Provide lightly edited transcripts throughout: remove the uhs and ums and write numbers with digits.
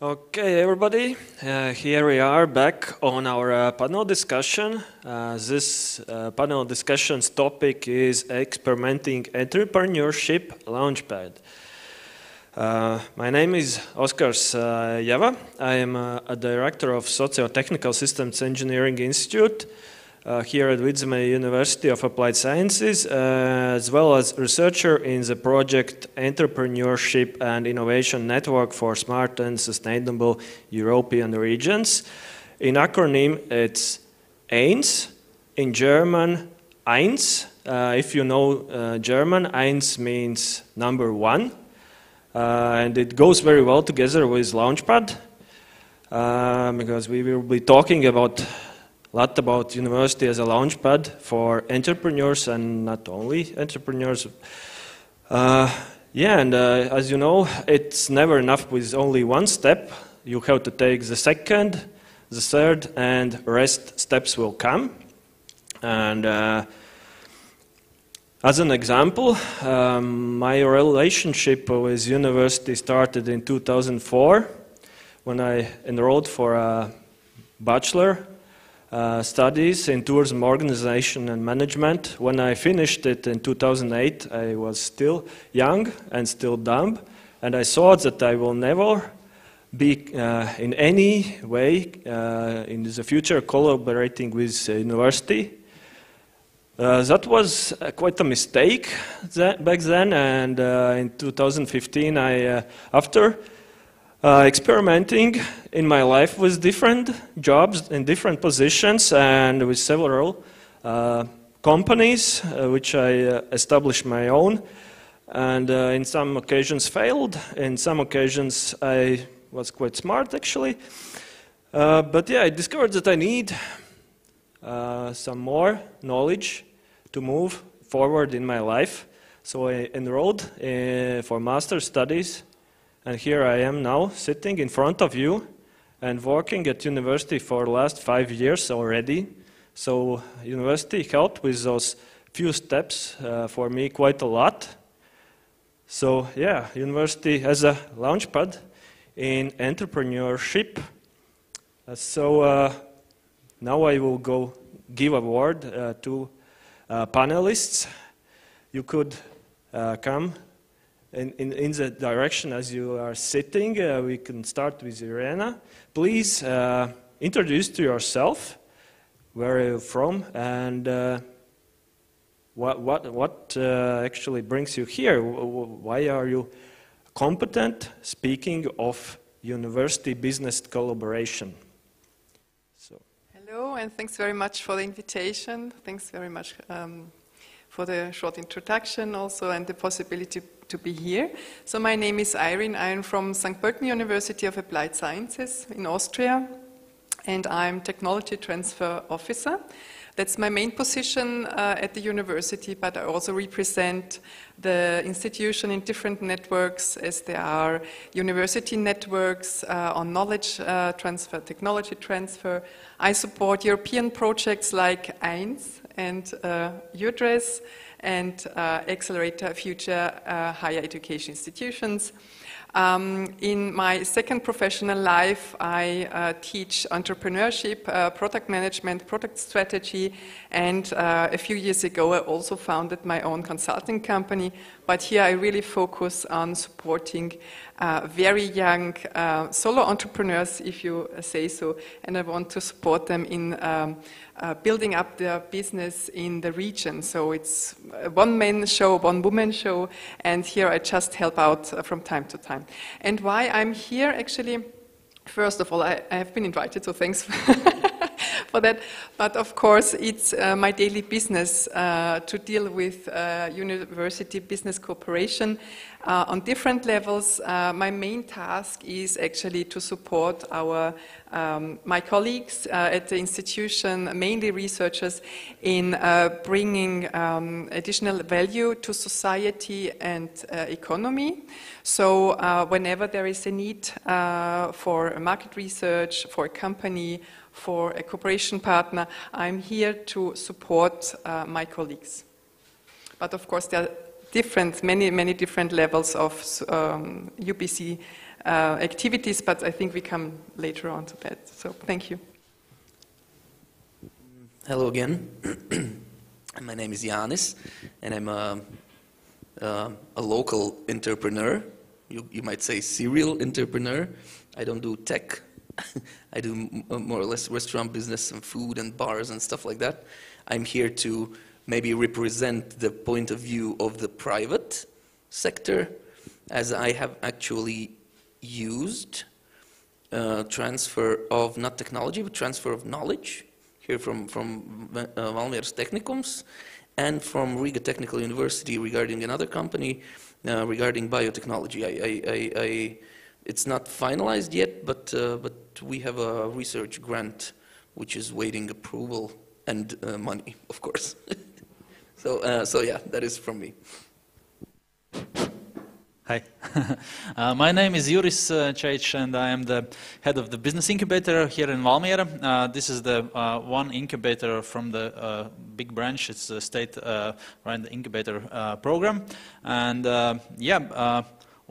Okay, everybody, here we are back on our panel discussion. This panel discussion's topic is experimenting entrepreneurship Launchpad. My name is Oskars Java. I am a director of Socio-Technical Systems Engineering Institute here at Vidzeme University of Applied Sciences, as well as researcher in the project Entrepreneurship and Innovation Network for Smart and Sustainable European Regions. In acronym, it's EINS. In German, eins. If you know German, eins means number one. And it goes very well together with Launchpad, because we will be talking a lot about university as a launchpad for entrepreneurs and not only entrepreneurs. As you know, it's never enough with only one step. You have to take the second, the third, and rest steps will come. And as an example, my relationship with university started in 2004 when I enrolled for a bachelor studies in tourism organization and management. When I finished it in 2008, I was still young and still dumb, and I thought that I will never be in any way in the future collaborating with university. That was quite a mistake back then, and in 2015, after experimenting in my life with different jobs in different positions and with several companies, which I established my own, and in some occasions failed, in some occasions I was quite smart actually, but yeah, I discovered that I need some more knowledge to move forward in my life, so I enrolled for master's studies. And here I am now, sitting in front of you and working at university for the last 5 years already. So university helped with those few steps for me quite a lot. So yeah, university has a launchpad in entrepreneurship. Now I will give a word to panelists. You could come in the direction as you are sitting. We can start with Irena. Please introduce to yourself. Where are you from, and what actually brings you here? Why are you competent speaking of university business collaboration? Hello, and thanks very much for the invitation. Thanks very much for the short introduction also and the possibility to be here. So my name is Irene. I'm from St. Pölten University of Applied Sciences in Austria, and I'm Technology Transfer Officer. That's my main position at the university, but I also represent the institution in different networks, as there are university networks on knowledge transfer, technology transfer. I support European projects like EINS and UDRES and Accelerator Future Higher Education Institutions. In my second professional life, I teach entrepreneurship, product management, product strategy, and a few years ago I also founded my own consulting company, but here I really focus on supporting very young solo entrepreneurs, if you say so, and I want to support them in building up their business in the region. So it's a one-man show, one-woman show, and here I just help out from time to time. And why I'm here, actually, first of all, I have been invited, so thanks for that. But of course, it's my daily business to deal with university business cooperation on different levels. My main task is actually to support my colleagues at the institution, mainly researchers, in bringing additional value to society and economy. So whenever there is a need for a market research, for a company, for a cooperation partner, I'm here to support my colleagues. But of course, there are many different levels of UBC activities, but I think we come later on to that. So thank you. Hello again. My name is Janis, and I'm a local entrepreneur. You might say serial entrepreneur. I don't do tech. I do more or less restaurant business and food and bars and stuff like that. I'm here to maybe represent the point of view of the private sector, as I have actually used transfer of, not technology, but transfer of knowledge here from Valmieras Technikums and from Riga Technical University regarding another company regarding biotechnology. It's not finalized yet, but we have a research grant which is waiting approval and money, of course. So yeah, that is from me. Hi, my name is Juris Čeič, and I am the head of the business incubator here in Valmiera. This is the one incubator from the big branch. It's the state-run incubator program, and yeah.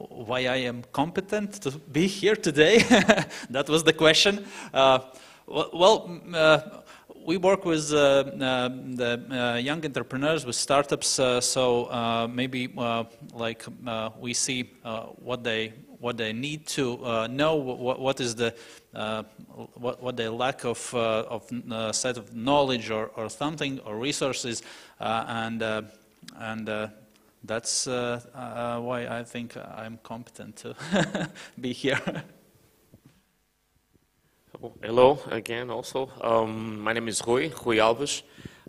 Why I am competent to be here today? That was the question. We work with the young entrepreneurs, with startups, so maybe we see what they need to know, what is the what they lack of set of knowledge or something or resources, and that's why I think I'm competent to be here. Hello again also. My name is Rui Alves.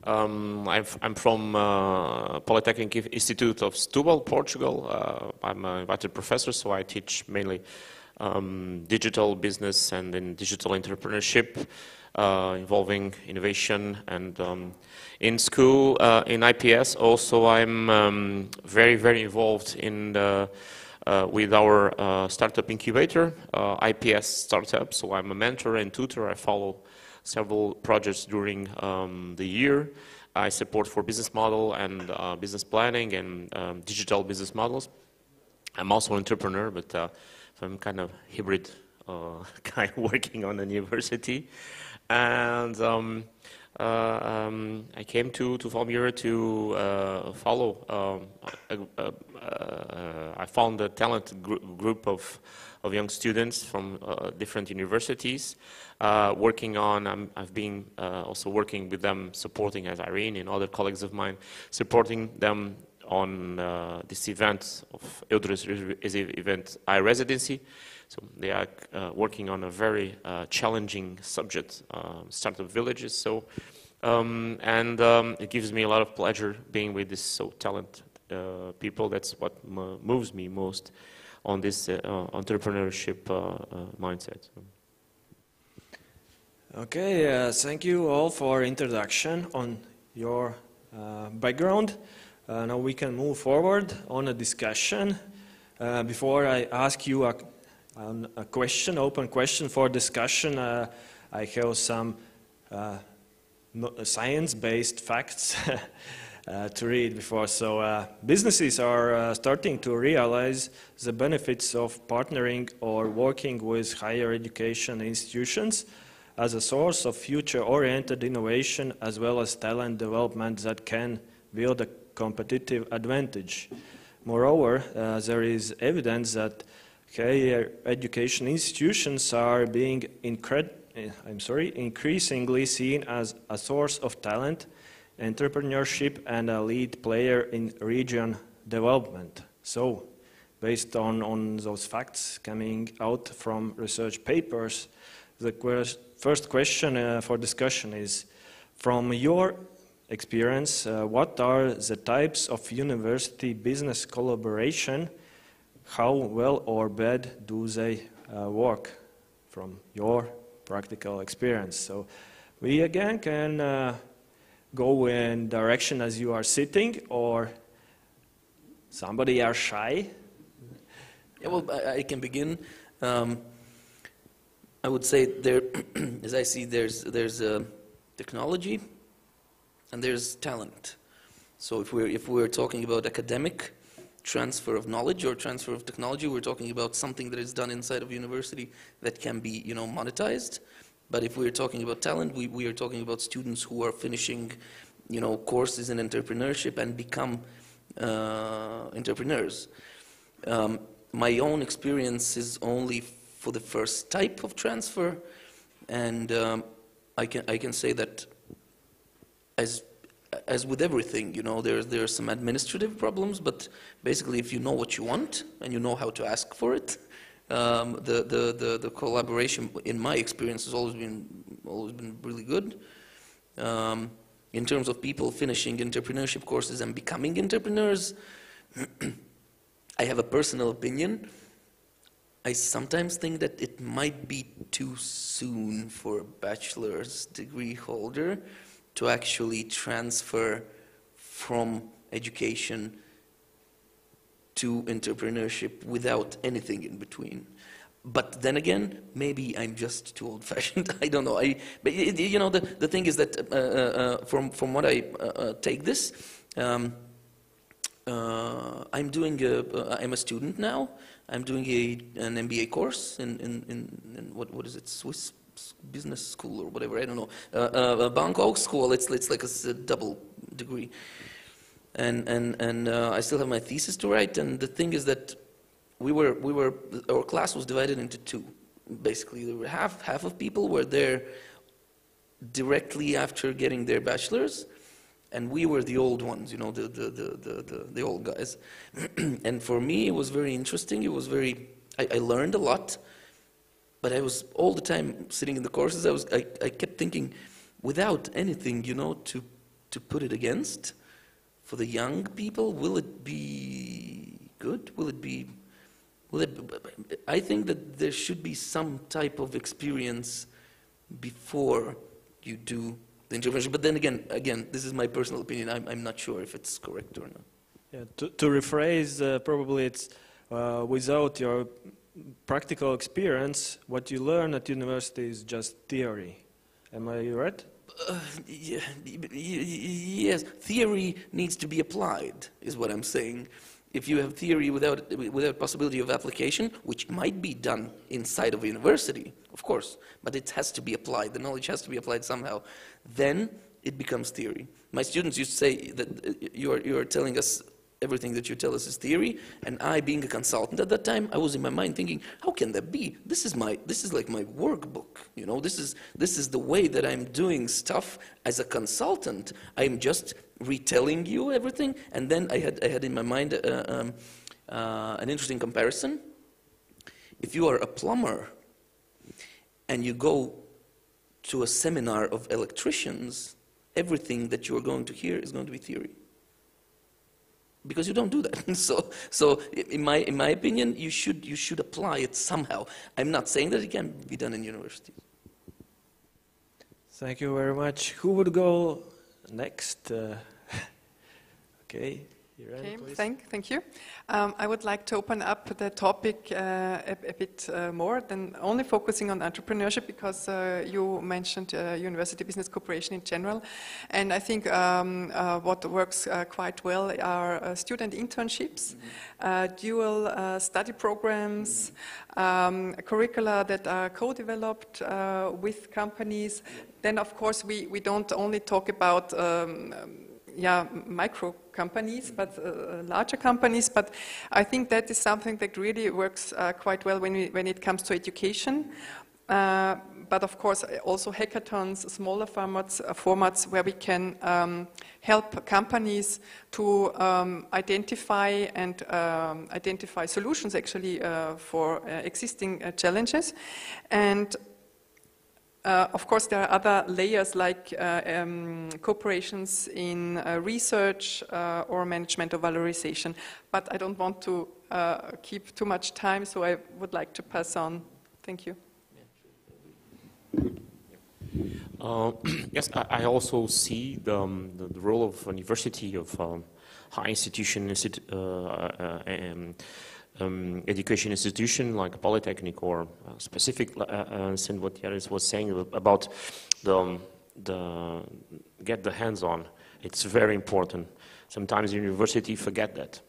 I'm from Polytechnic Institute of Setúbal, Portugal. I'm an invited professor, so I teach mainly digital business and then digital entrepreneurship involving innovation. And in school, in IPS, also I'm very involved in with our startup incubator, IPS Startup. So I'm a mentor and tutor. I follow several projects during the year. I support for business model and business planning and digital business models. I'm also an entrepreneur, but so I'm kind of hybrid guy working on the university. And I came to Valmiera to follow. I found a talented group of young students from different universities working on. I've been also working with them, supporting as Irene and other colleagues of mine, supporting them on this event of Eudris event iResidency. So they are working on a very challenging subject, startup villages. So it gives me a lot of pleasure being with this so talented people. That's what moves me most on this entrepreneurship mindset. Okay, thank you all for introduction on your background. Now we can move forward on a discussion. Before I ask you a question, open question for discussion, I have some science-based facts to read before. So businesses are starting to realize the benefits of partnering or working with higher education institutions as a source of future-oriented innovation as well as talent development that can build a competitive advantage. Moreover, there is evidence that higher education institutions are being increasingly seen as a source of talent, entrepreneurship, and a lead player in region development. So, based on those facts coming out from research papers, the first question for discussion is, from your experience, what are the types of university business collaboration? How well or bad do they work from your practical experience? So we again can go in direction as you are sitting, or somebody are shy. Yeah, well, I can begin. I would say there, as I see, there's technology and there's talent. So if we're talking about academic transfer of knowledge or transfer of technology. We're talking about something that is done inside of university that can be, monetized. But if we're talking about talent, we are talking about students who are finishing, courses in entrepreneurship and become entrepreneurs. My own experience is only for the first type of transfer, and I can say that as with everything, there are some administrative problems, but basically if you know what you want and you know how to ask for it, the collaboration, in my experience, has always been really good. In terms of people finishing entrepreneurship courses and becoming entrepreneurs, I have a personal opinion. I sometimes think that it might be too soon for a bachelor's degree holder to actually transfer from education to entrepreneurship without anything in between. But then again, maybe I'm just too old-fashioned. I don't know. But the thing is that from what I take this, I'm a student now. I'm doing an MBA course in what is it, Swiss business school or whatever, I don't know. Augsne Augstskola, it's like a double degree. And I still have my thesis to write, and the thing is that our class was divided into two. Basically, there were half of people were there directly after getting their bachelor's, and we were the old ones, the old guys. And for me, it was very interesting. It was I learned a lot, but I was all the time sitting in the courses. I kept thinking, without anything, to put it against, for the young people, will it be good? I think that there should be some type of experience before you do the entrepreneurship. But then again, this is my personal opinion. I'm not sure if it's correct or not. Yeah, to rephrase, probably it's without your practical experience, what you learn at university is just theory. Am I right? Yes, theory needs to be applied, is what I'm saying. If you have theory without possibility of application, which might be done inside of a university, of course, but it has to be applied, the knowledge has to be applied somehow, then it becomes theory. My students used to say that you are telling us everything that you tell us is theory, and I, being a consultant at that time, I was in my mind thinking, how can that be? This is like my workbook, this is the way that I'm doing stuff as a consultant. I'm just retelling you everything. And then I had in my mind an interesting comparison. If you are a plumber and you go to a seminar of electricians, everything that you are going to hear is going to be theory. Because you don't do that. So in my opinion, you should apply it somehow. I'm not saying that it can be done in universities. Thank you very much. Who would go next? Okay, Irene, please. Thank you. I would like to open up the topic a bit more than only focusing on entrepreneurship, because you mentioned university business cooperation in general, and I think what works quite well are student internships, dual study programs, curricula that are co-developed with companies. Then, of course, we don't only talk about micro companies, but larger companies. But I think that is something that really works quite well when it comes to education. But of course, also hackathons, smaller formats where we can help companies to identify solutions actually for existing challenges. And of course, there are other layers like cooperations in research or management or valorization. But I don't want to keep too much time, so I would like to pass on. Thank you. Yes, I also see the role of university, of high institution, education institution like polytechnic or specific, and what Yaris was saying about the get the hands-on It's very important. Sometimes university forget that.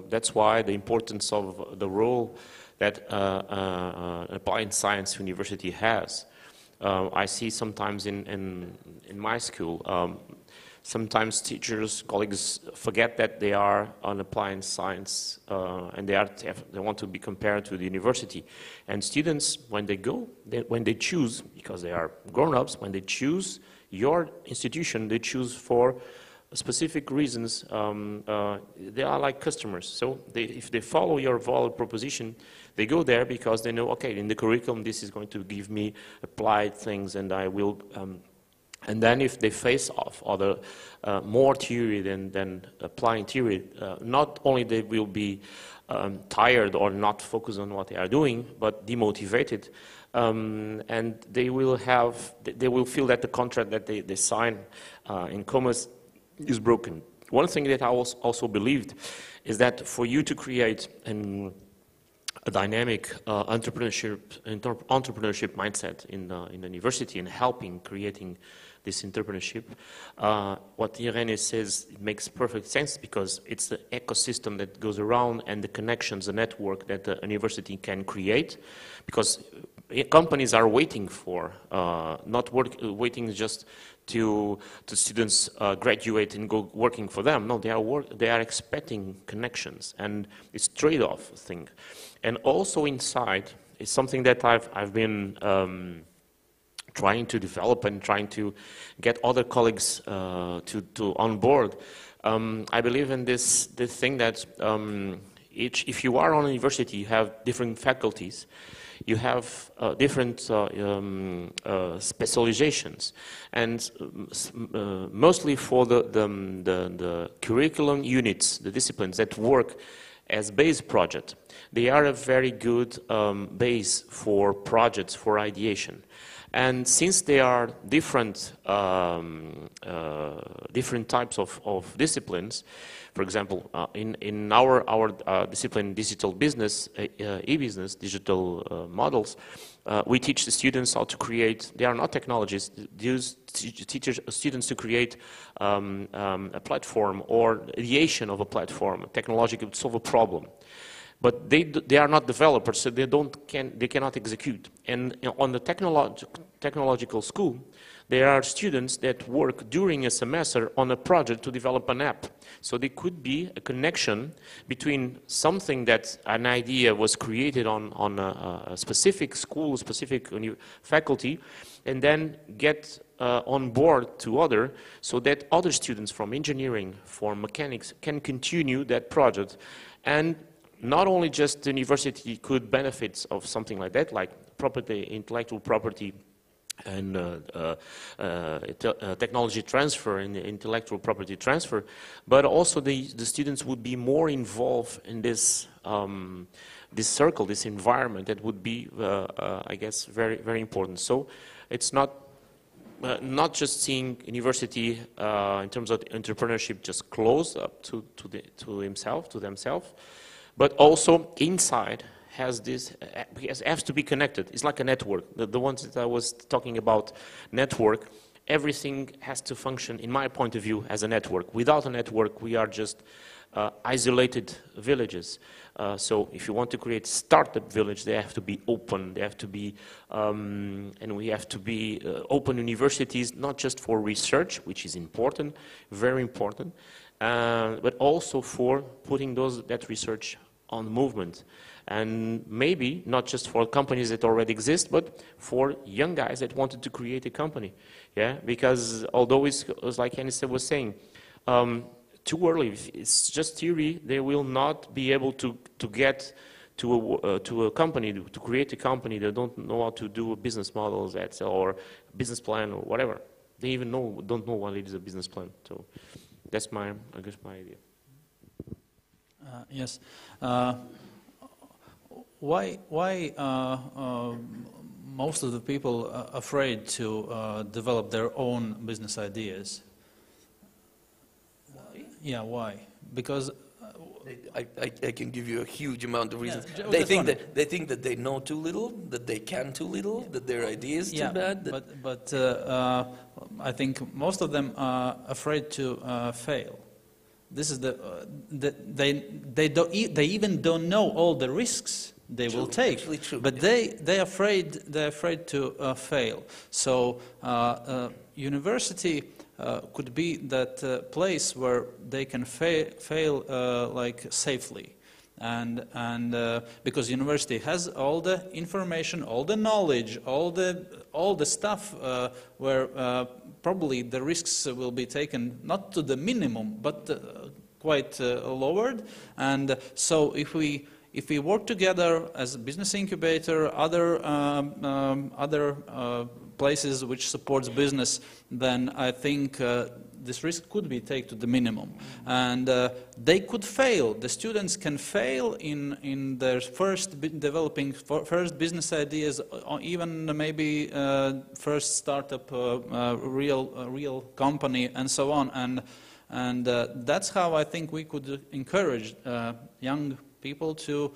That's why the importance of the role that applied science university has. I see sometimes in my school, sometimes teachers, colleagues forget that they are on applied science and they want to be compared to the university. And students, when they go, when they choose, because they are grown-ups, when they choose your institution, they choose for specific reasons. They are like customers. So if they follow your value proposition, they go there because they know, okay, in the curriculum this is going to give me applied things, and I will. And then if they face off other more theory than applying theory, not only they will be tired or not focused on what they are doing, but demotivated, and they will feel that the contract that they sign in commerce is broken. One thing that I also believed is that for you to create a dynamic entrepreneurship mindset in the university and helping creating this entrepreneurship, what Irene says, it makes perfect sense, because it's the ecosystem that goes around and the connections, the network that the university can create, because companies are waiting for, waiting just to students graduate and go working for them. No, they are expecting connections, and it's trade-off thing. And also inside is something that I've been trying to develop and trying to get other colleagues to on board. I believe in this thing that if you are on a university, you have different faculties. You have different specializations, and mostly for the curriculum units, the disciplines that work as base project, they are a very good base for projects, for ideation. And since they are different types of disciplines, for example, in our discipline, digital business, e-business, digital models, we teach the students how to create. They are not technologists. Students to create a platform or ideation of a platform, technological, to solve a problem. But they are not developers, so they cannot execute. And on the technological school, there are students that work during a semester on a project to develop an app. So there could be a connection between something that an idea was created on a specific school, specific faculty, and then get on board to other, so that other students from engineering, from mechanics, can continue that project. And not only just the university could benefit of something like that, like property, intellectual property, and technology transfer and intellectual property transfer, but also the students would be more involved in this this circle, this environment that would be, I guess, very, very important. So it's not just seeing university in terms of entrepreneurship just closed up to themselves, but also inside has to be connected. It's like a network. The ones that I was talking about, network, everything has to function, in my point of view, as a network. Without a network, we are just isolated villages. So if you want to create startup village, they have to be open. They have to be, and we have to be open universities, not just for research, which is important, very important, but also for putting that research on the movement. And maybe not just for companies that already exist, but for young guys that wanted to create a company. Yeah, because although it's like Anissa was saying, too early, if it's just theory, they will not be able to get to a company, to create a company. They don't know how to do business models or business plan or whatever. They even don't know what it is a business plan. So that's I guess my idea. Yes. Why most of the people are afraid to develop their own business ideas? Why? Yeah, why? Because I can give you a huge amount of reasons. Yeah, they think that they know too little, that they can too little, that their idea is too bad. But I think most of them are afraid to fail. This is they even don't know all the risks they will take. True, but they're afraid to fail. So university could be that place where they can fail like safely, and because university has all the information, all the knowledge, all the stuff where probably the risks will be taken not to the minimum but quite lowered. And so if we work together as a business incubator, other places which supports business, then I think this risk could be taken to the minimum. And they could fail. The students can fail in their developing first business ideas, or even maybe first startup, real company, and so on. And that's how I think we could encourage young people to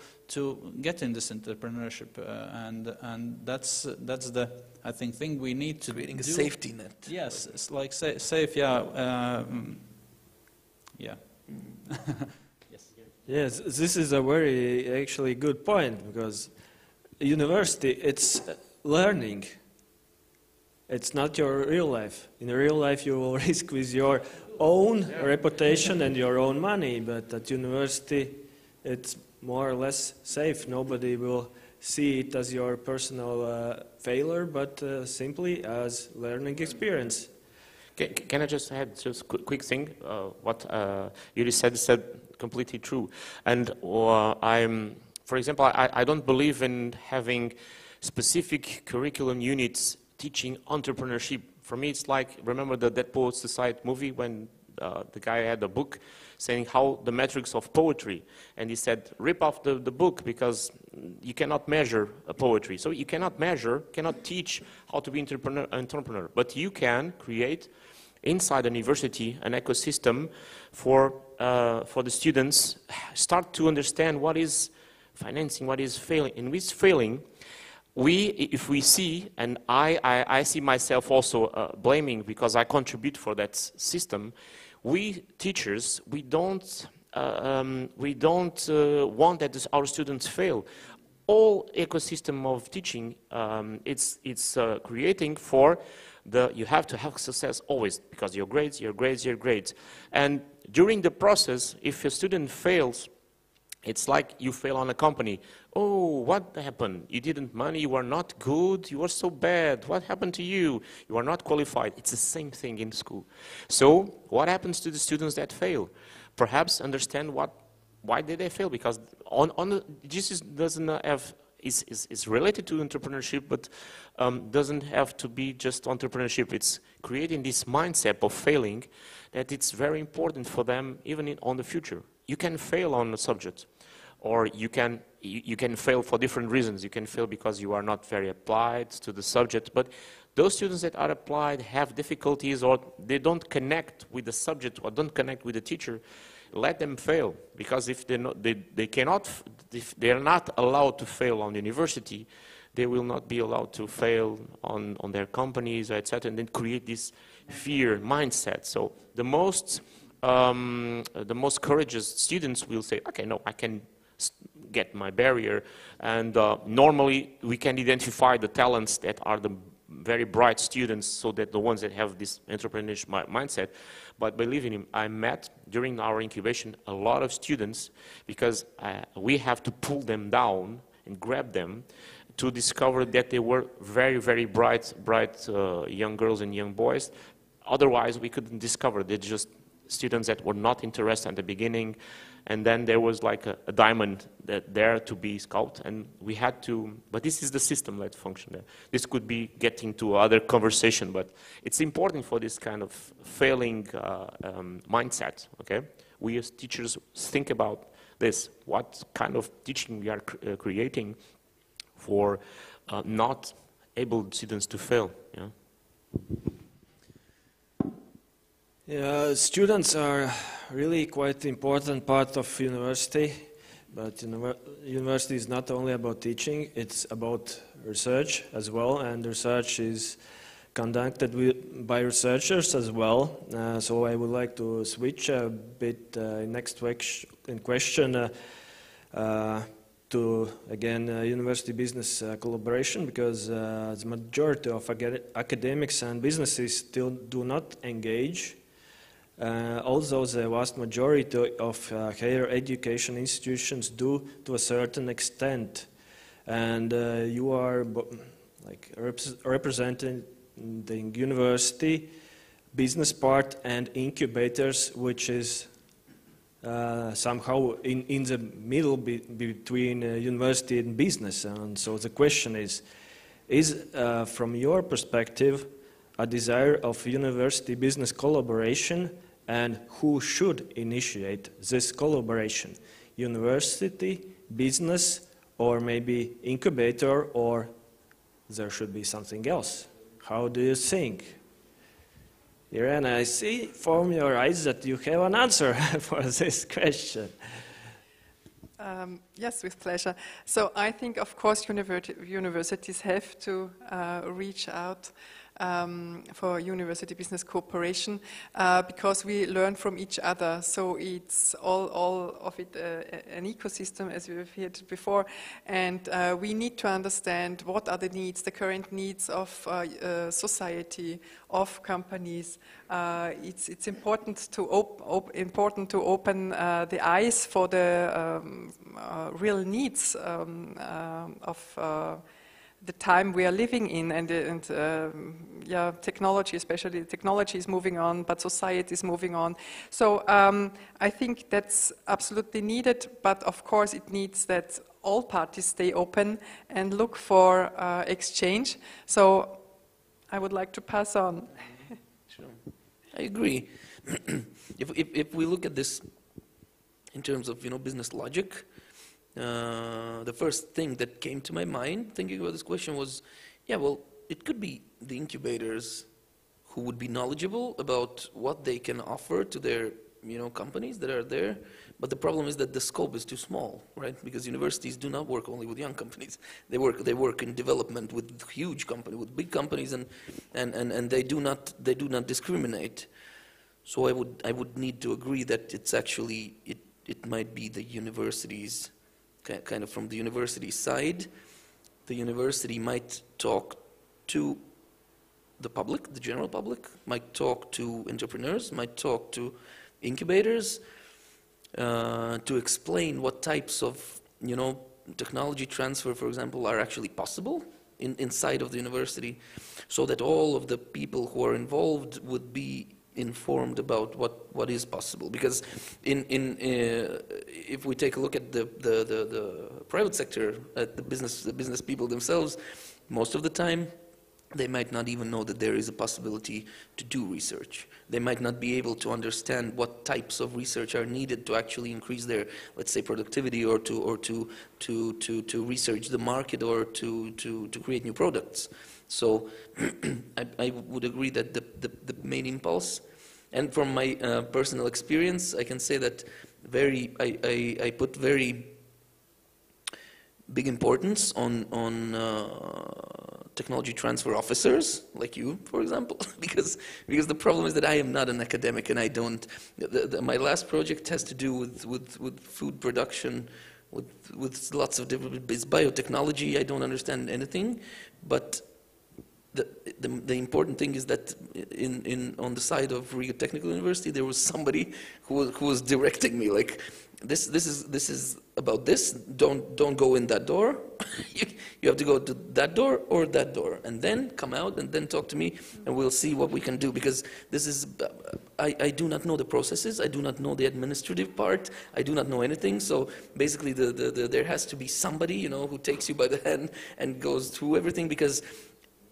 get in this entrepreneurship, and that's the I think thing we need to creating do. A safety net. Yes, it's like safe. Yeah. Yeah. Yes. Yes, this is a very actually good point, because university, it's learning. It's not your real life. In real life, you will risk with your own reputation and your own money, but at university, it's more or less safe. Nobody will see it as your personal failure, but simply as learning experience. Can I just add just a quick thing? What Yuri said completely true. And for example, I don't believe in having specific curriculum units teaching entrepreneurship. For me, it's like, remember the Dead Poets Society movie when the guy had a book saying how the metrics of poetry, and he said rip off the book because you cannot measure a poetry. So you cannot teach how to be entrepreneur, but you can create inside the university an ecosystem for the students, start to understand what is financing, what is failing. And with failing, if we see, and I see myself also blaming because I contribute for that system. We teachers, we don't want that our students fail. All ecosystem of teaching, it's creating for you have to have success always because your grades. And during the process, if a student fails, it's like you fail on a company. Oh, what happened? You didn't money, you are not good, you are so bad. What happened to you? You are not qualified. It's the same thing in school. So what happens to the students that fail? Perhaps understand why did they fail? Because this doesn't have is related to entrepreneurship, but doesn't have to be just entrepreneurship. It's creating this mindset of failing that it's very important for them even on the future. You can fail on a subject, or you can fail for different reasons. You can fail because you are not very applied to the subject, but those students that are applied have difficulties, or they don't connect with the subject or don't connect with the teacher. Let them fail, because if they are not allowed to fail on university, they will not be allowed to fail on their companies, etc., and then create this fear mindset. So the most courageous students will say, okay, no, I can get my barrier, and normally we can identify the talents that are the very bright students, so that the ones that have this entrepreneurial mindset. But believe in him, I met during our incubation a lot of students, because we have to pull them down and grab them to discover that they were very, very bright young girls and young boys. Otherwise, we couldn't discover. They're just students that were not interested at the beginning, and then there was like a diamond there to be sculpted, and we had to, but this is the system that function there. This could be getting to other conversation, but it's important for this kind of failing mindset, okay? We as teachers think about this, what kind of teaching we are creating for not able students to fail, yeah? Yeah, students are really quite important part of university, but university is not only about teaching, it's about research as well, and research is conducted by researchers as well. So I would like to switch a bit next question to, again, university business collaboration, because the majority of academics and businesses still do not engage. Although the vast majority of higher education institutions do to a certain extent, and you are like representing the university business part and incubators, which is somehow in the middle between university and business. And so the question is from your perspective a desire of university business collaboration, and who should initiate this collaboration? University, business, or maybe incubator, or there should be something else? How do you think? Irene, I see from your eyes that you have an answer for this question. Yes, with pleasure. So I think, of course, universities have to reach out for university business cooperation because we learn from each other. So it's all of it an ecosystem, as we have heard before, and we need to understand what are the needs, the current needs of society, of companies. It's important to open the eyes for the real needs of the time we are living in, and technology, especially technology is moving on, but society is moving on. So I think that's absolutely needed, but of course it needs that all parties stay open and look for exchange. So I would like to pass on. Sure. I agree. If we look at this in terms of business logic, the first thing that came to my mind thinking about this question was, it could be the incubators who would be knowledgeable about what they can offer to their companies that are there. But the problem is that the scope is too small, right? Because universities do not work only with young companies. They work in development with huge companies, with big companies, and they do not discriminate. So I would need to agree that it's actually it might be the universities, kind of from the university side. The university might talk to the public, the general public, might talk to entrepreneurs, might talk to incubators, to explain what types of technology transfer, for example, are actually possible inside of the university, so that all of the people who are involved would be informed about what is possible. Because if we take a look at the private sector, at the business people themselves, most of the time they might not even know that there is a possibility to do research. They might not be able to understand what types of research are needed to actually increase their, let's say, productivity, or to research the market, or to create new products. So I would agree that the main impulse, and from my personal experience, I can say that I put very big importance on technology transfer officers like you, for example, because the problem is that I am not an academic, and I don't. My last project has to do with food production, with lots of different. It's biotechnology. I don't understand anything, but the important thing is that on the side of Riga Technical University, there was somebody who was directing me, like, this is about this. Don't go in that door. You have to go to that door or that door, and then come out and then talk to me, and we'll see what we can do. Because this is, I do not know the processes. I do not know the administrative part. I do not know anything. So basically, there has to be somebody who takes you by the hand and goes through everything. Because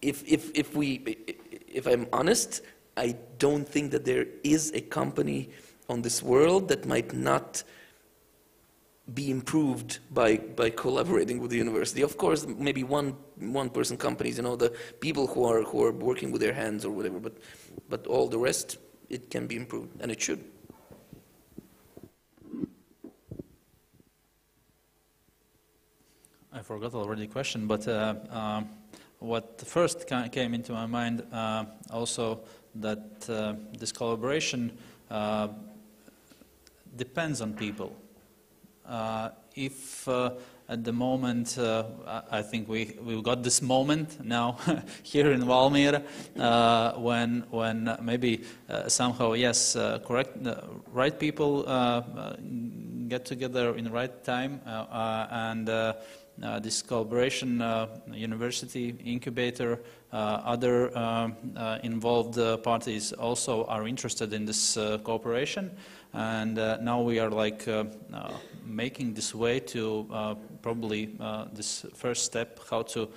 if I'm honest, I don't think that there is a company on this world that might not be improved by collaborating with the university. Of course, maybe one person companies, the people who are working with their hands or whatever, but all the rest, it can be improved, and it should. forgot already the question, but what first came into my mind also that this collaboration depends on people. If at the moment, I think we've got this moment now here in Valmiera when maybe somehow, yes, right people get together in the right time and this collaboration, university, incubator, other involved parties also are interested in this cooperation, and now we are like making this way to probably this first step how to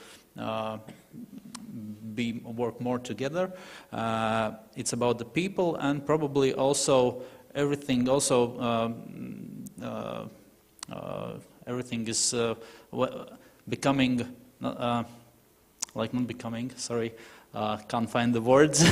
work more together. It's about the people and probably also everything also everything is becoming, like not becoming, sorry, can't find the words.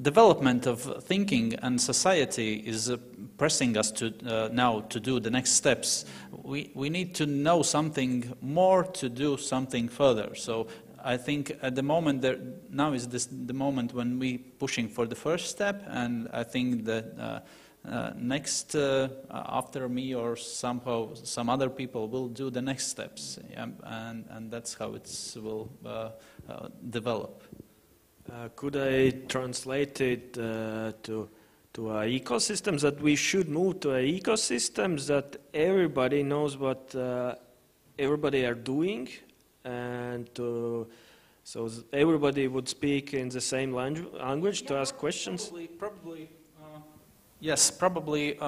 Development of thinking and society is pressing us to now to do the next steps. We need to know something more to do something further. So I think at the moment now is the moment when we pushing for the first step, and I think that next after me or somehow some other people will do the next steps, yeah, and that's how it will develop. Could I translate it to ecosystems, that we should move to ecosystems that everybody knows what everybody are doing, and so everybody would speak in the same language to ask questions? Probably. Yes, probably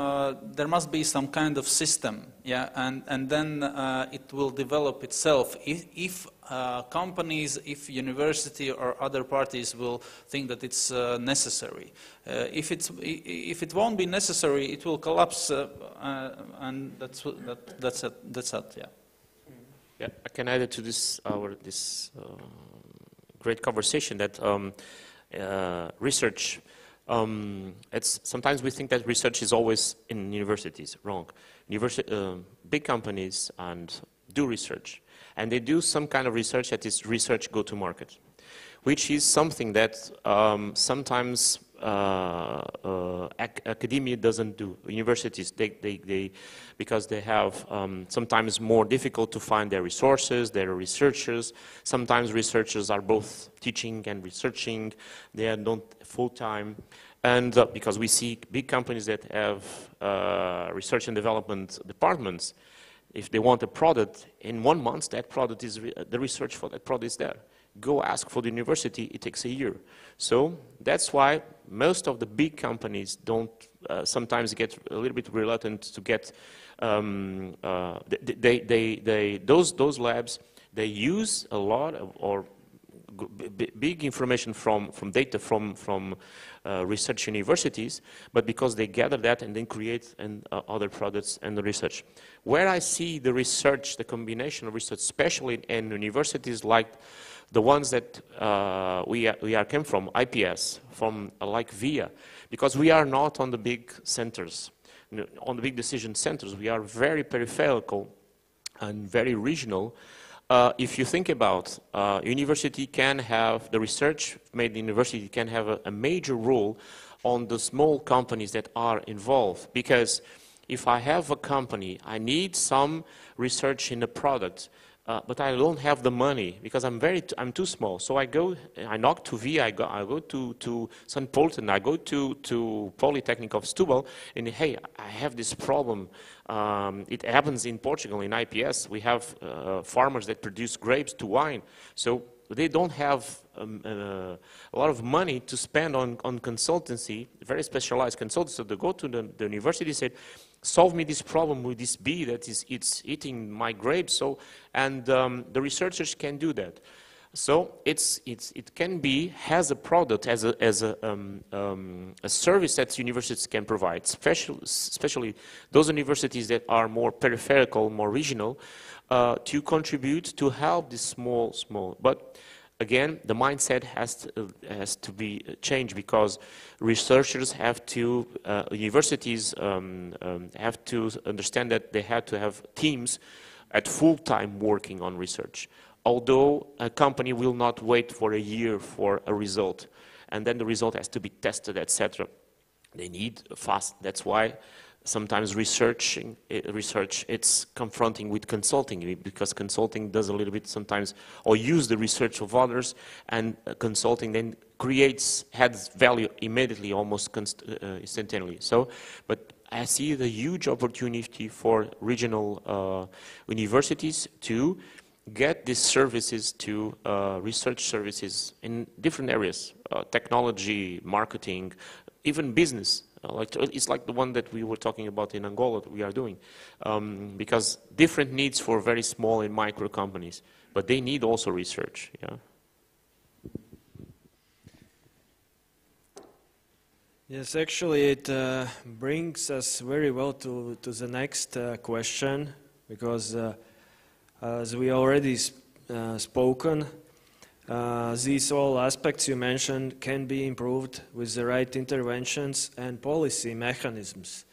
there must be some kind of system, yeah, and then it will develop itself. If companies, if university or other parties will think that it's necessary. If it won't be necessary, it will collapse, and that's it. Yeah. Yeah, I can add it to this great conversation that research. Sometimes we think that research is always in universities. Wrong. Big companies do research, and they do some kind of research that is research go-to-market, which is something that sometimes academia doesn't do. Universities, because they have sometimes more difficult to find their resources, their researchers. Sometimes researchers are both teaching and researching. They are not full-time. And because we see big companies that have research and development departments, if they want a product, in 1 month that product is, the research for that product is there. Go ask for the university, it takes a year. So that's why most of the big companies don't sometimes get a little bit reluctant to get those labs. They use a lot of or big information from data from research universities, but because they gather that and then create other products and the research. Where I see the research, the combination of research, especially in universities like the ones that we came from, IPS, from like VIA, because we are not on the big centers, on the big decision centers. We are very peripheral and very regional. If you think about university can have, the research made in university can have a major role on the small companies that are involved, because if I have a company, I need some research in the product, but I don't have the money because I'm too small. So I knock to VIA, I go to St. Polten, I go to Polytechnic of Setúbal, and hey, I have this problem. It happens in Portugal, in IPS. We have farmers that produce grapes to wine. So they don't have a lot of money to spend on consultancy, very specialized consultancy. So they go to the university and say, solve me this problem with this bee that it's eating my grapes. So, and the researchers can do that. So it can be has a product as a service that universities can provide, especially those universities that are more peripheral, more regional, to contribute to help this small. But again, the mindset has to be changed, because researchers have to, universities have to understand that they have to have teams at full time working on research. Although a company will not wait for a year for a result, and then the result has to be tested, etc. They need fast. That's why sometimes research, it's confronting with consulting, because consulting does a little bit sometimes, or use the research of others, and consulting then adds value immediately, almost instantaneously. So, but I see the huge opportunity for regional universities to get these services to research services in different areas, technology, marketing, even business. It's like the one that we were talking about in Angola that we are doing, because different needs for very small and micro companies, but they need also research. Yeah. Yes, actually it brings us very well to the next question, because as we already spoken, these all aspects you mentioned can be improved with the right interventions and policy mechanisms.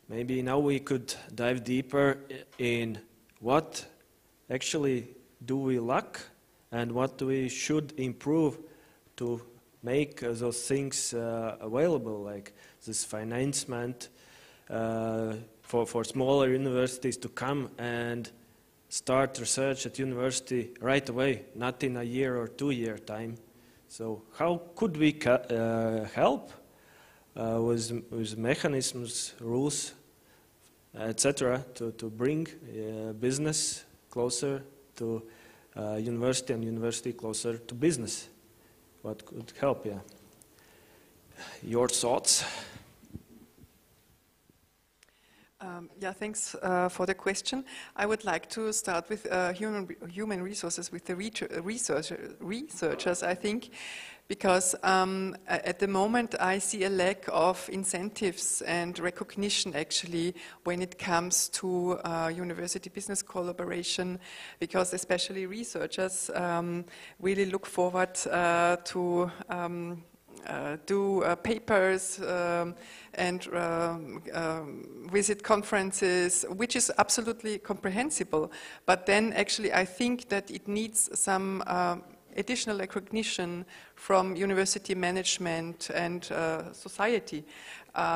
Maybe now we could dive deeper in what actually do we lack and what we should improve to make those things available, like this financement for smaller universities to come and start research at university right away, not in a year or 2 year time. So how could we help with mechanisms, rules, etc., to bring business closer to university and university closer to business? What could help? Yeah. Your thoughts? Yeah, thanks for the question. I would like to start with human resources, with the researchers, I think, because at the moment I see a lack of incentives and recognition actually when it comes to university business collaboration, because especially researchers really look forward to do papers and visit conferences, which is absolutely comprehensible. But then actually I think that it needs some additional recognition from university management and society.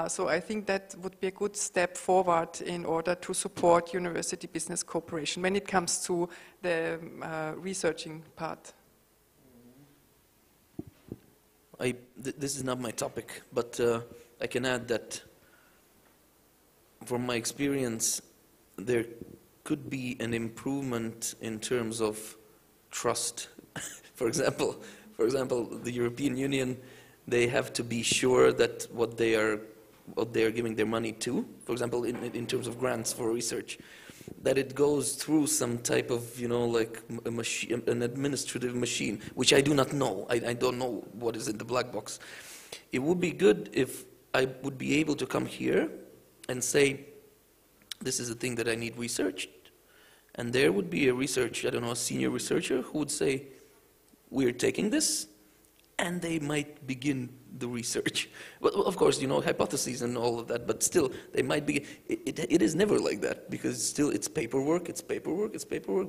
So I think that would be a good step forward in order to support university business cooperation when it comes to the researching part. This is not my topic, but I can add that from my experience, there could be an improvement in terms of trust. For example, the European Union, they have to be sure that what they are giving their money to, for example, in terms of grants for research, that it goes through some type of, like a machine, an administrative machine, which I do not know. I don't know what is in the black box. It would be good if I would be able to come here and say, this is a thing that I need researched. And there would be a a senior researcher who would say, we're taking this, and they might begin the research. Well, of course, hypotheses and all of that, but still, they might begin. It is never like that, because still it's paperwork,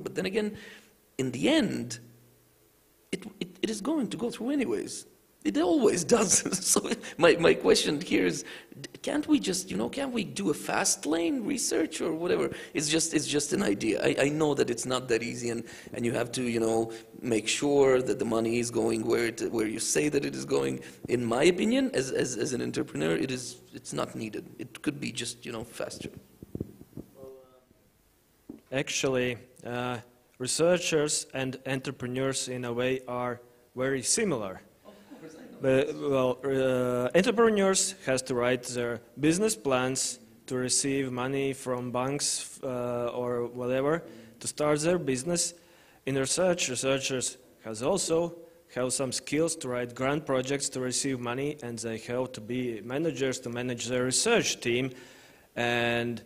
but then again, in the end, it is going to go through anyways. It always does. So my question here is, can't we just, can't we do a fast lane research or whatever? It's just an idea. I know that it's not that easy, and you have to, make sure that the money is going where you say that it is going. In my opinion, as an entrepreneur, it's not needed. It could be just, faster. Actually, researchers and entrepreneurs in a way are very similar. But, entrepreneurs has to write their business plans to receive money from banks or whatever to start their business. In research, researchers have some skills to write grant projects to receive money, and they have to be managers to manage their research team, and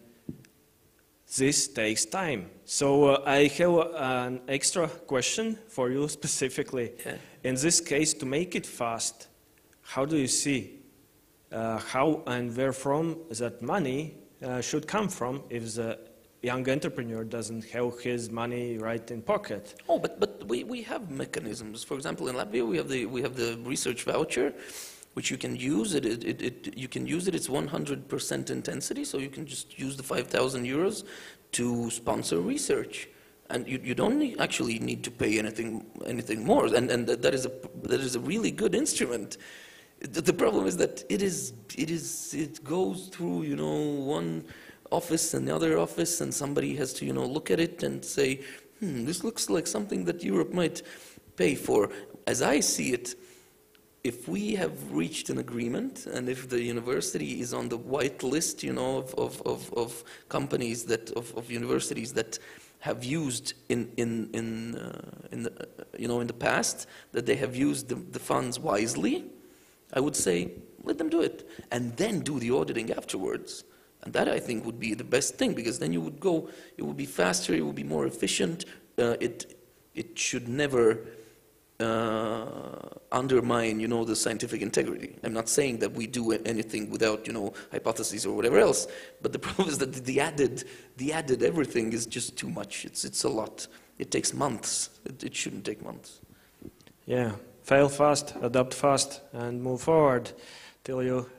this takes time. So I have an extra question for you specifically. Yeah. In this case, to make it fast, how do you see how and where from that money should come from if the young entrepreneur doesn't have his money right in pocket. Oh, but we have mechanisms. For example, in Latvia we have the research voucher, which you can use. You can use it. It's 100% intensity, so you can just use the 5,000 euros to sponsor research, and you don't actually need to pay anything more. And that is a really good instrument. The problem is that it goes through, you know, one office and the other office, and somebody has to, you know, look at it and say, this looks like something that Europe might pay for. As I see it, if we have reached an agreement, and if the university is on the white list, you know, of companies of universities that have used in the past, that they have used the funds wisely, I would say, let them do it, and then do the auditing afterwards. And that, I think, would be the best thing, because then it would be faster, it would be more efficient. It should never undermine, you know, the scientific integrity. I'm not saying that we do anything without, you know, hypotheses or whatever else, but the problem is that the added everything is just too much. It's a lot. It takes months. It shouldn't take months. Yeah, fail fast, adapt fast, and move forward till you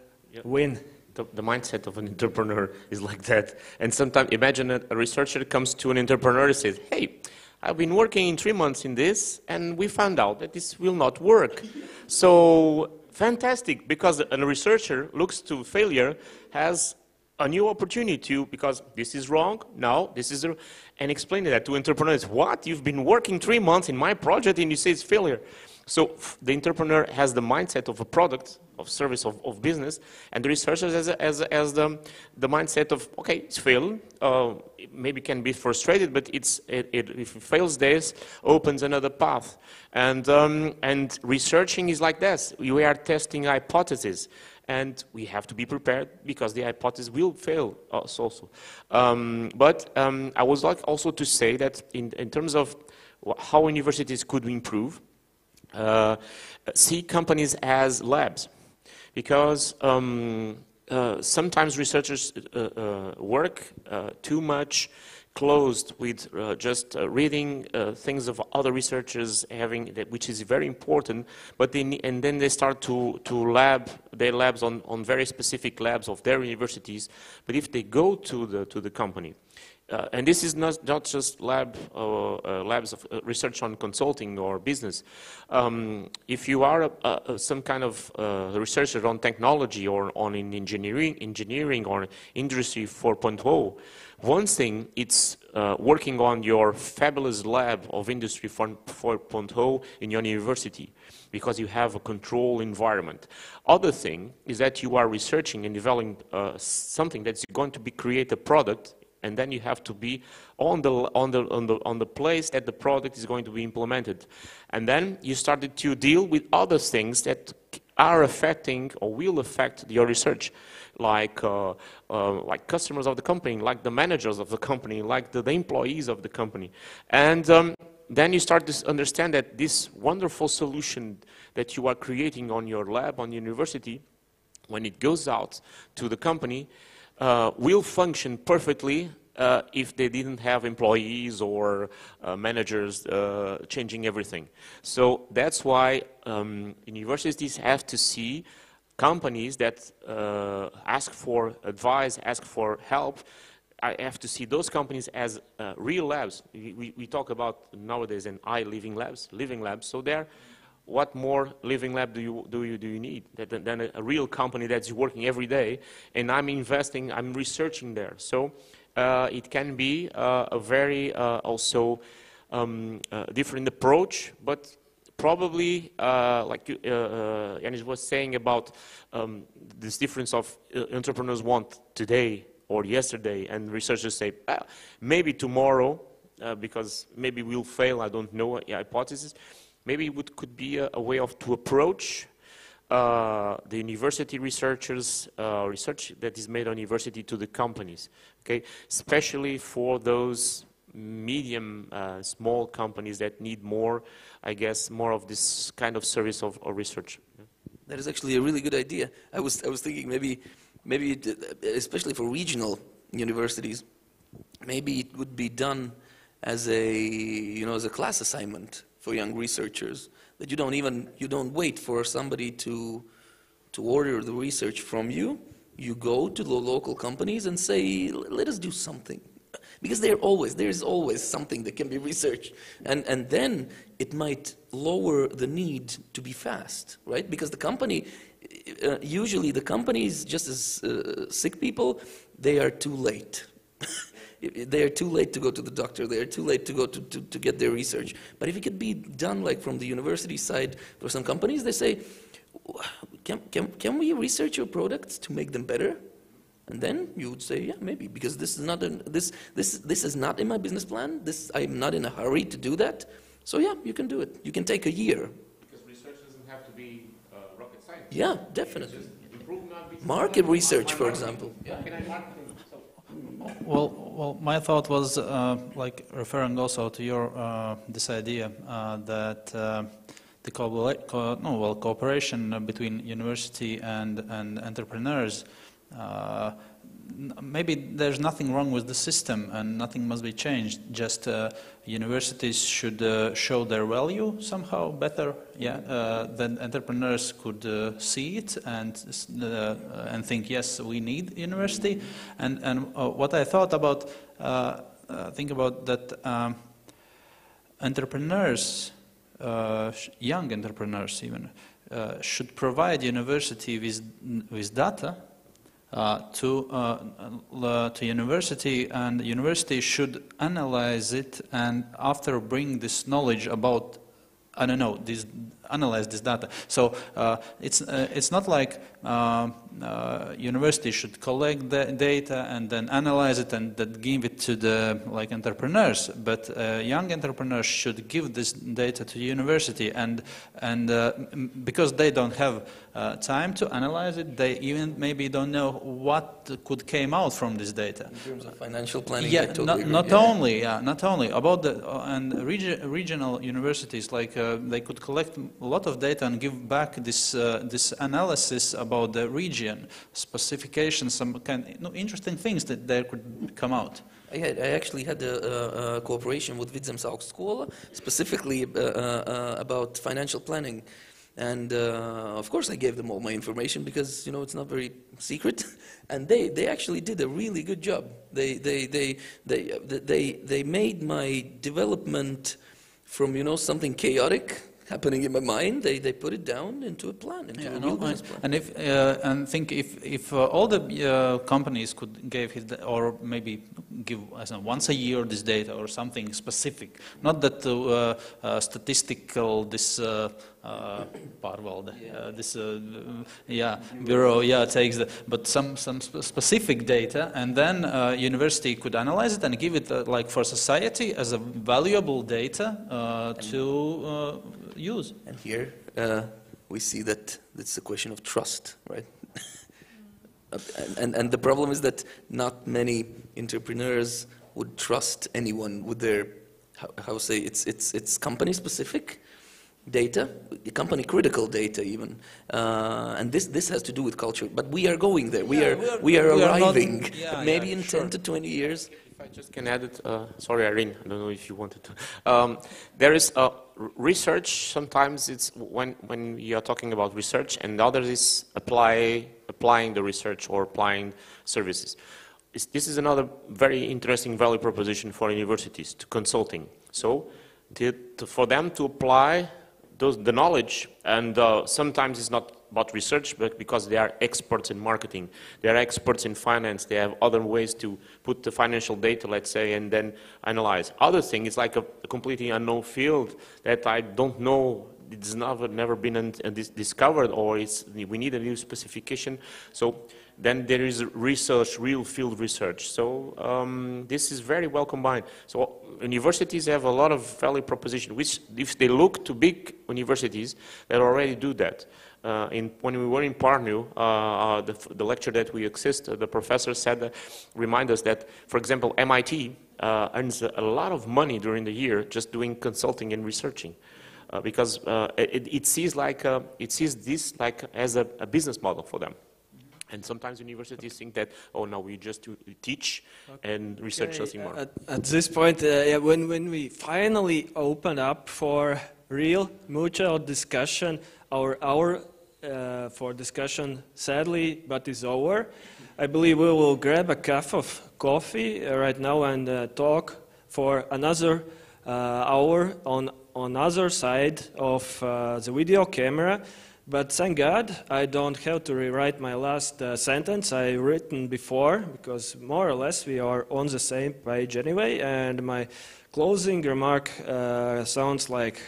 win. The mindset of an entrepreneur is like that. And sometimes imagine a researcher comes to an entrepreneur and says, hey, I've been working in 3 months in this, and we found out that this will not work. So fantastic, because a researcher looks to failure as a new opportunity because this is wrong, now this is and explain that to entrepreneurs. What? You've been working 3 months in my project and you say it's failure. So the entrepreneur has the mindset of a product, of service, of business, and the researcher has the mindset of, okay, it's failed, maybe can be frustrated, but if it fails, this opens another path. And researching is like this. We are testing hypotheses, and we have to be prepared because the hypothesis will fail also. But I would like also to say that in terms of how universities could improve, see companies as labs, because sometimes researchers work too much closed with just reading things of other researchers having, which is very important, but and then they start to lab their labs on very specific labs of their universities. But if they go to the company, and this is not just labs of research on consulting or business. If you are some kind of researcher on technology or on engineering or industry 4.0, one thing it's working on your fabulous lab of industry 4.0 in your university, because you have a control environment. Other thing is that you are researching and developing something that's going to create a product. And then you have to be on the place that the product is going to be implemented. And then you started to deal with other things that are affecting or will affect your research, like customers of the company, like the managers of the company, like the employees of the company. And then you start to understand that this wonderful solution that you are creating on your lab, on university, when it goes out to the company, will function perfectly if they didn't have employees or managers changing everything. So that's why universities have to see companies that ask for advice, ask for help. I have to see those companies as real labs. We talk about nowadays living labs. So there. What more living lab do you need than a real company that's working every day? And I'm investing, I'm researching there. So it can be a very also different approach, but probably like Yanis was saying about this difference of entrepreneurs want today or yesterday, and researchers say maybe tomorrow because maybe we'll fail. I don't know, hypothesis. Maybe it could be a way to approach the university researchers, research that is made on university to the companies, okay? Especially for those medium, small companies that need more, I guess, more of this kind of service of research. That is actually a really good idea. I was thinking maybe especially for regional universities, maybe it would be done as as a class assignment for young researchers, that you don't wait for somebody to order the research from you. You go to the local companies and say, let us do something. Because there is always something that can be researched. And then it might lower the need to be fast, right? Because the company, usually the companies, just as sick people, they are too late. They are too late to go to the doctor. They are too late to go to get their research. But if it could be done like from the university side for some companies, they say, can we research your products to make them better? And then you would say, yeah, maybe, because this is not this is not in my business plan. I'm not in a hurry to do that. So yeah, you can do it. You can take a year. Because research doesn't have to be rocket science. Yeah, definitely. Just improve market research, for example. Yeah. Can I market? Well, my thought was like referring also to your this idea that the cooperation between university and entrepreneurs. Maybe there's nothing wrong with the system and nothing must be changed. Just universities should show their value somehow better. Yeah, then entrepreneurs could see it and think, yes, we need university. And what I thought about, think about that entrepreneurs, young entrepreneurs even, should provide university with data. To university, and the university should analyze it and after bring this knowledge about, I don't know, analyze this data. So it's not like university should collect the data and then analyze it and then give it to the entrepreneurs, but young entrepreneurs should give this data to university, and because they don't have time to analyze it, they even maybe don't know what could came out from this data. In terms of financial planning, yeah, I totally not only about the and regional universities, like they could collect a lot of data and give back this analysis about the region, specifications, some interesting things that there could come out. I actually had a cooperation with Vidzemes Augstskola, specifically about financial planning. And of course I gave them all my information because it's not very secret, and they actually did a really good job. They made my development from something chaotic happening in my mind. They put it down into a plan, into a real business plan. And if all the companies could give or maybe give once a year this data or something specific, not that statistical this bureau takes but some specific data, and then university could analyze it and give it like for society as a valuable data to use. And here we see that it's a question of trust, right? and the problem is that not many entrepreneurs would trust anyone with their it's company specific data, company critical data even, and this has to do with culture. But we are going there. We are arriving. Maybe in 10 to 20 years. If I just can add it, sorry, Irene, I don't know if you wanted to. There is research. Sometimes it's when you are talking about research, and the other is applying the research or applying services. This is another very interesting value proposition for universities to consulting. So, for them to apply the knowledge, and sometimes it's not about research, but because they are experts in marketing, they are experts in finance, they have other ways to put the financial data, let's say, and then analyze. Other thing is like a completely unknown field that I don't know, it's never been discovered, or we need a new specification. So then there is research, real field research. So this is very well combined. So universities have a lot of value proposition, which if they look to big universities, they already do that. When we were in Parnu, the lecture that we assist, the professor said, remind us that, for example, MIT earns a lot of money during the year just doing consulting and researching. Because it sees this like as a business model for them. And sometimes universities think that, oh, no, we just teach and research nothing more. At this point, when we finally open up for real mutual discussion, our hour for discussion sadly but is over. I believe we will grab a cup of coffee right now and talk for another hour on other side of the video camera. But thank God I don't have to rewrite my last sentence I written before, because more or less we are on the same page anyway. And my closing remark sounds like,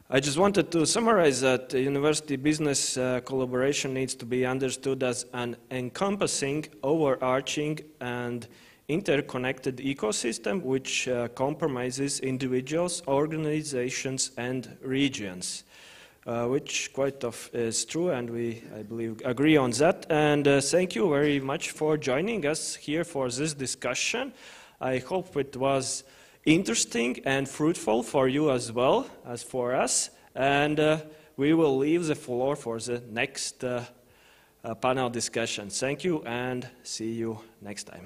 I just wanted to summarize that university business collaboration needs to be understood as an encompassing, overarching and interconnected ecosystem which compromises individuals, organizations and regions. Which quite of is true, and we, I believe, agree on that. And thank you very much for joining us here for this discussion. I hope it was interesting and fruitful for you as well as for us. And we will leave the floor for the next panel discussion. Thank you, and see you next time.